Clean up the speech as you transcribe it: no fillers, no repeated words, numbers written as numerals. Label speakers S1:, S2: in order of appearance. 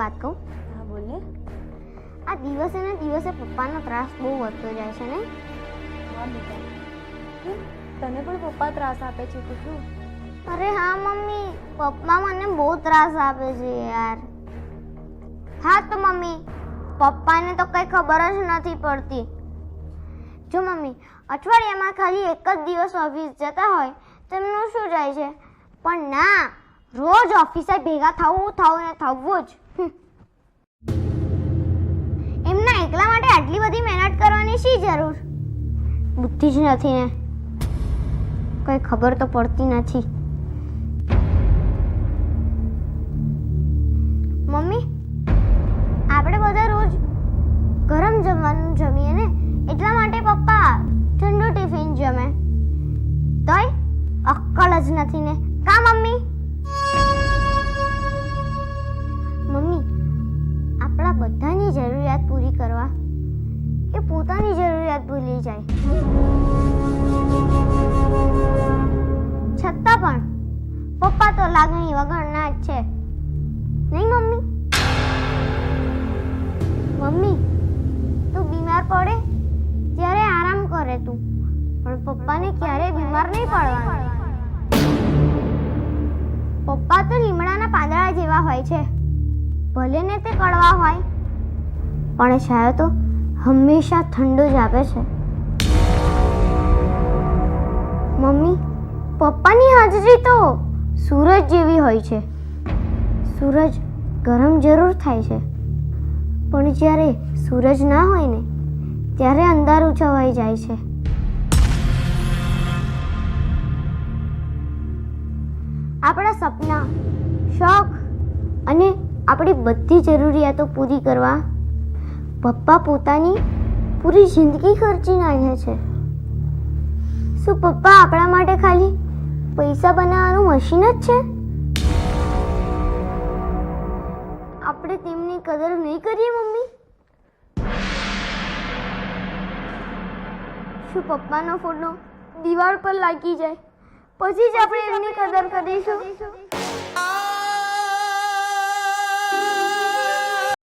S1: વાત કહું?
S2: હા બોલ ને.
S1: આ દિવસે ને દિવસે પપ્પાનો ત્રાસ બહુ વધતો જાય છે ને?
S2: હા બેટા. કેમ? તને પણ પપ્પા ત્રાસ આપે છે કે શું?
S1: અરે હા મમ્મી, પપ્પા મને બહુ ત્રાસ આપે છે યાર. હા તો મમ્મી, પપ્પાને તો કઈ ખબર જ નથી પડતી. જો મમ્મી, અઠવાડિયામાં ખાલી એક જ દિવસ ઓફિસ જતા હોય તો એમનું શું જાય છે, પણ ના, રોજ ઓફિસે ભેગા થવું ને થવું જ. એમના એકલા માટે આટલી બધી મહેનત કરવાની શી જરૂર? બુદ્ધિ જ નથી ને, કઈ ખબર તો પડતી નથી. મમ્મી, આપણે બધા રોજ ગરમ જમવાનું જમીએ ને, એટલા માટે પપ્પા ઠંડુ ટિફિન જમે. તોય અક્કલ જ નથી ને, કા મમ્મી? મમ્મી, આપણા બધાની જરૂરિયાત પૂરી કરવા એ પોતાની જરૂરિયાત ભૂલી જાય. છતાં પણ પપ્પા તો લાગણી વગરના જ છે, નહીં મમ્મી? મમ્મી, તું બીમાર પડે ત્યારે આરામ કરે તું, પણ પપ્પાને ક્યારેય બીમાર નહીં પડવાનું. પપ્પા તો લીમડાના પાંદડા જેવા હોય છે, ભલે ને તે કડવા હોય, પણ છાયો તો હંમેશા ઠંડો જ આપે છે. મમ્મી, પપ્પાની હાજરી તો સૂરજ જેવી હોય છે. સૂરજ ગરમ જરૂર થાય છે, પણ જ્યારે સૂરજ ના હોય ને, ત્યારે અંધારું છવાઈ જાય છે. આપણા સપના, શોખ અને આપણી બધી જરૂરિયાતો પૂરી કરવા પપ્પા પોતાની પૂરી જિંદગી ખર્ચી નાખે છે. શું પપ્પા આપણા માટે ખાલી પૈસા બનાવવાનું મશીન જ છે? આપણે તેમની કદર નહીં કરીએ મમ્મી? શું પપ્પાનો ફોટો દિવાલ પર લાગી જાય પછી જ આપણે એમની કદર કરીશું?